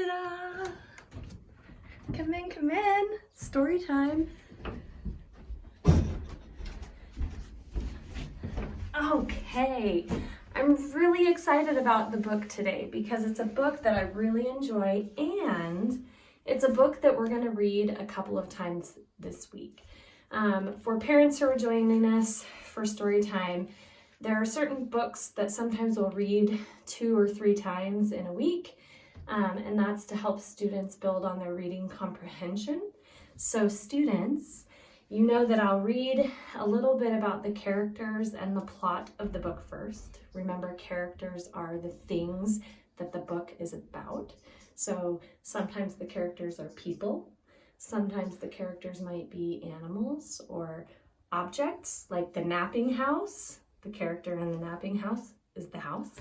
Ta-da! Come in, come in. Story time. Okay, I'm really excited about the book today because it's a book that I really enjoy and it's a book that we're going to read a couple of times this week. For parents who are joining us for story time, there are certain books that sometimes we'll read 2 or 3 times in a week, and that's to help students build on their reading comprehension. So students, you know that I'll read a little bit about the characters and the plot of the book first. Remember, characters are the things that the book is about. So sometimes the characters are people. Sometimes the characters might be animals or objects, like the napping house. The character in the napping house is the house.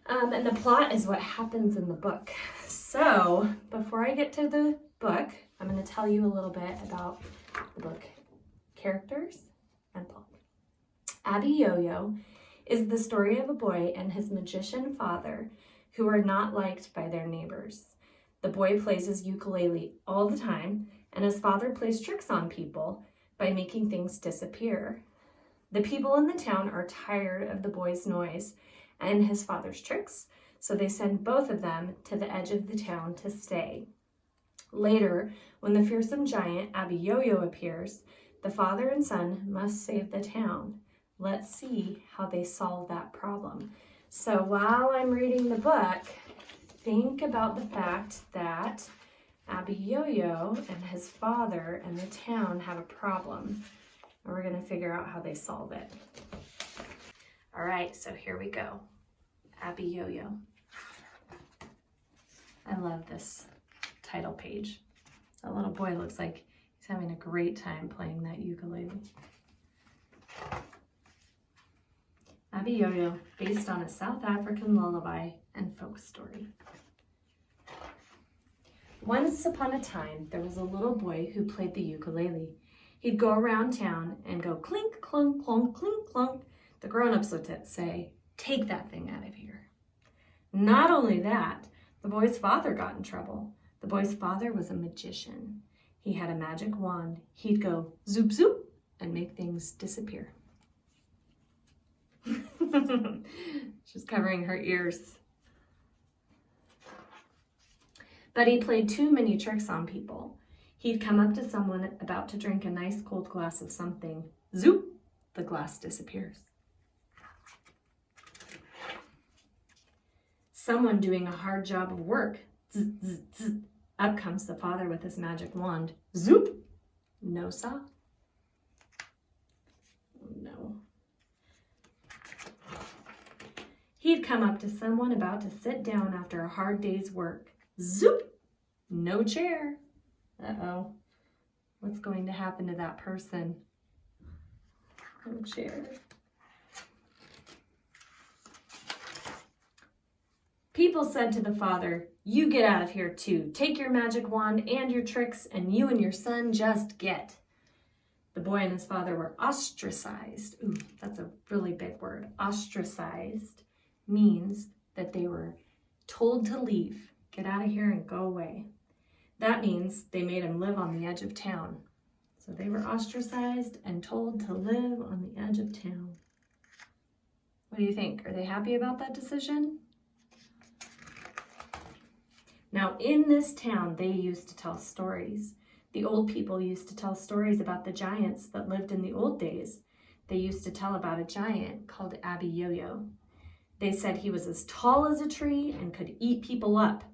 And the plot is what happens in the book. So before I get to the book, I'm going to tell you a little bit about the book characters and plot. Abiyoyo is the story of a boy and his magician father who are not liked by their neighbors. The boy plays his ukulele all the time, and his father plays tricks on people by making things disappear. The people in the town are tired of the boy's noise and his father's tricks, so they send both of them to the edge of the town to stay. Later, when the fearsome giant Abiyoyo appears, the father and son must save the town. Let's see how they solve that problem. So while I'm reading the book, think about the fact that Abiyoyo and his father and the town have a problem, and we're going to figure out how they solve it. All right, so here we go. Abiyoyo. I love this title page. That little boy looks like he's having a great time playing that ukulele. Abiyoyo, based on a South African lullaby and folk story. Once upon a time, there was a little boy who played the ukulele. He'd go around town and go clink, clunk, clunk, clink, clunk. The grown-ups would say, "Take that thing out of here." Not only that, the boy's father got in trouble. The boy's father was a magician. He had a magic wand. He'd go zoop, zoop, and make things disappear. She's covering her ears. But he played too many tricks on people. He'd come up to someone about to drink a nice cold glass of something. Zoop, the glass disappears. Someone doing a hard job of work. Zzz, zzz, zzz. Up comes the father with his magic wand. Zoop, no saw. Oh no. He'd come up to someone about to sit down after a hard day's work. Zoop, no chair. Uh-oh, what's going to happen to that person? No chair. People said to the father, "You get out of here too. Take your magic wand and your tricks, and you and your son just get." The boy and his father were ostracized. Ooh, that's a really big word. Ostracized means that they were told to leave. Get out of here and go away. That means they made him live on the edge of town. So they were ostracized and told to live on the edge of town. What do you think? Are they happy about that decision? Now, in this town, they used to tell stories. The old people used to tell stories about the giants that lived in the old days. They used to tell about a giant called Abiyoyo. They said he was as tall as a tree and could eat people up.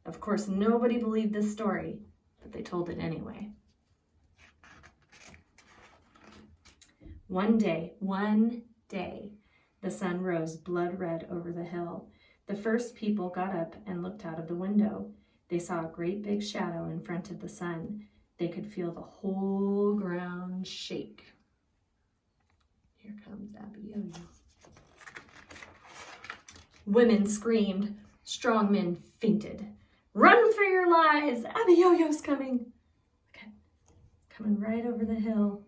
Of course, nobody believed this story, but they told it anyway. One day, the sun rose blood red over the hill. The first people got up and looked out of the window. They saw a great big shadow in front of the sun. They could feel the whole ground shake. Here comes Abiyoyo. Women screamed. Strong men fainted. "Run for your lives! Abiyoyo's coming!" Okay. Coming right over the hill.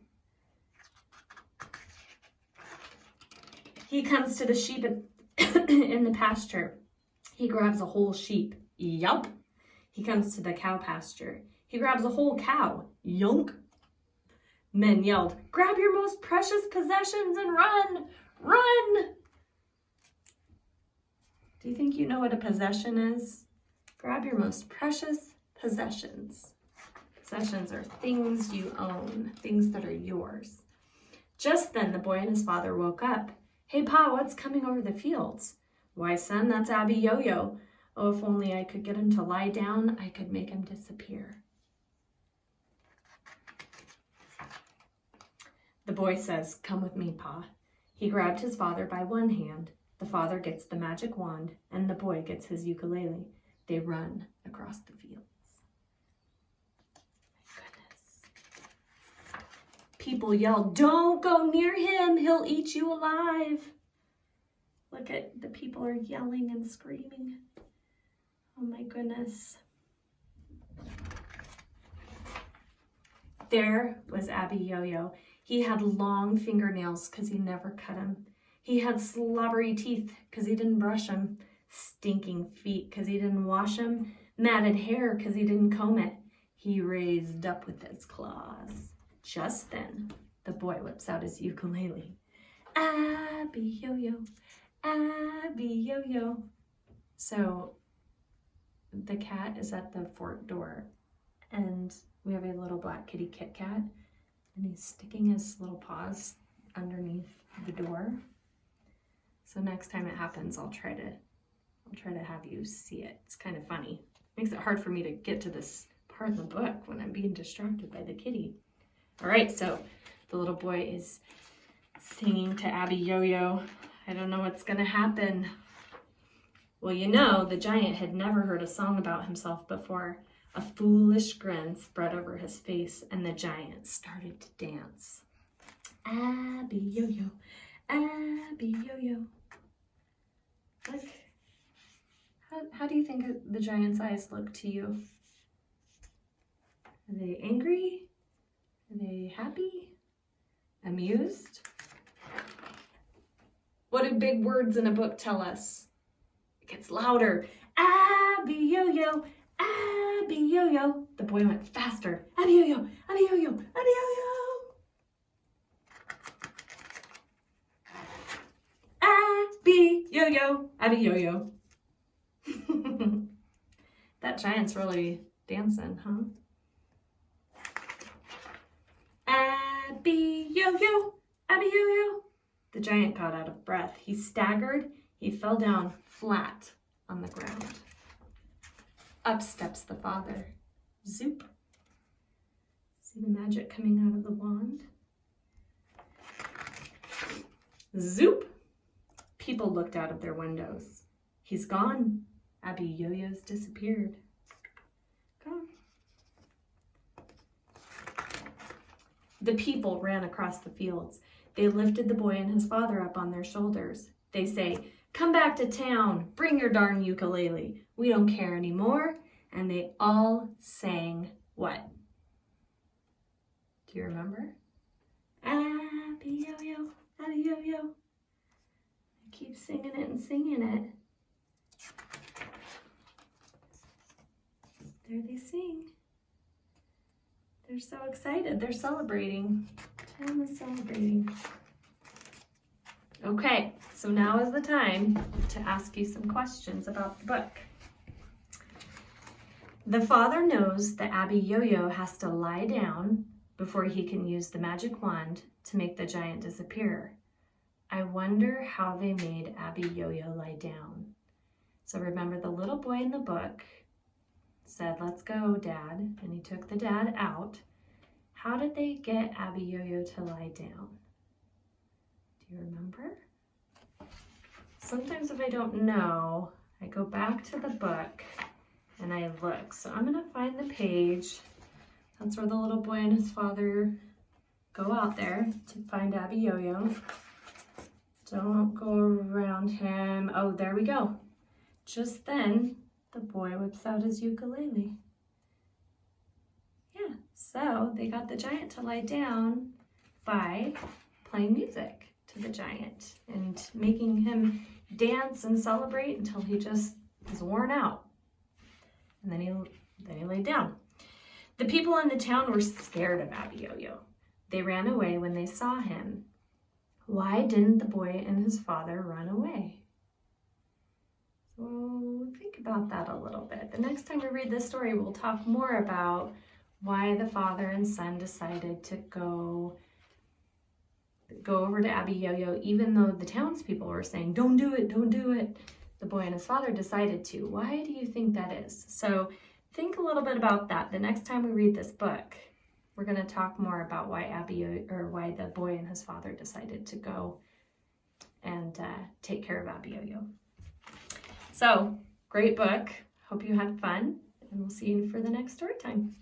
He comes to the sheep in the pasture. He grabs a whole sheep. Yup. He comes to the cow pasture. He grabs a whole cow. Yunk! Men yelled, "Grab your most precious possessions and run! Run!" Do you think you know what a possession is? Grab your most precious possessions. Possessions are things you own, things that are yours. Just then, the boy and his father woke up. "Hey, Pa, what's coming over the fields?" "Why, son, that's Abiyoyo. Oh, if only I could get him to lie down, I could make him disappear." The boy says, "Come with me, Pa." He grabbed his father by one hand. The father gets the magic wand, and the boy gets his ukulele. They run across the fields. My goodness. People yell, "Don't go near him, he'll eat you alive." Look at the people are yelling and screaming. Oh my goodness. There was Abiyoyo. He had long fingernails because he never cut them. He had slobbery teeth because he didn't brush them. Stinking feet because he didn't wash them. Matted hair because he didn't comb it. He raised up with his claws. Just then, the boy whips out his ukulele. Abiyoyo, Abiyoyo. So the cat is at the fort door, and we have a little black kitty Kit Kat, and he's sticking his little paws underneath the door. So next time it happens, I'll try to have you see it. It's kind of funny. Makes it hard for me to get to this part of the book when I'm being distracted by the kitty. All right, so the little boy is singing to Abiyoyo. I don't know what's gonna happen. Well, you know, the giant had never heard a song about himself before. A foolish grin spread over his face, and the giant started to dance. Abiyoyo, Abiyoyo. Look, how do you think the giant's eyes look to you? Are they angry? Are they happy? Amused? What do big words in a book tell us? It gets louder. Abiyoyo, Abiyoyo. The boy went faster. Abiyoyo, Abiyoyo, Abiyoyo. Abiyoyo, Abiyoyo. That giant's really dancing, huh? Abiyoyo, Abiyoyo. The giant got out of breath. He staggered. He fell down flat on the ground. Up steps the father. Zoop. See the magic coming out of the wand? Zoop. People looked out of their windows. He's gone. Abiyoyo's disappeared. Gone. The people ran across the fields. They lifted the boy and his father up on their shoulders. They say, "Come back to town. Bring your darn ukulele. We don't care anymore." And they all sang what? Do you remember? Abiyoyo, Abiyoyo. I keep singing it and singing it. There they sing. They're so excited. They're celebrating. Town is celebrating. Okay, so now is the time to ask you some questions about the book. The father knows that Abiyoyo has to lie down before he can use the magic wand to make the giant disappear. I wonder how they made Abiyoyo lie down. So remember, the little boy in the book said, "Let's go, Dad," and he took the dad out. How did they get Abiyoyo to lie down? Do you remember? Sometimes if I don't know, I go back to the book and I look. So I'm gonna find the page. That's where the little boy and his father go out there to find Abiyoyo. Don't go around him. Oh, there we go. Just then, the boy whips out his ukulele. Yeah, so they got the giant to lie down by playing music to the giant and making him dance and celebrate until he just is worn out. And then he Then he laid down. The people in the town were scared of Abiyoyo. They ran away when they saw him. Why didn't the boy and his father run away? So think about that a little bit. The next time we read this story, we'll talk more about why the father and son decided to go over to Abiyoyo, even though the townspeople were saying, don't do it, don't do it. The boy and his father decided to. Why do you think that is? So think a little bit about that. The next time we read this book, we're going to talk more about why why the boy and his father decided to go and take care of Abiyoyo. So, great book. Hope you had fun, and we'll see you for the next story time.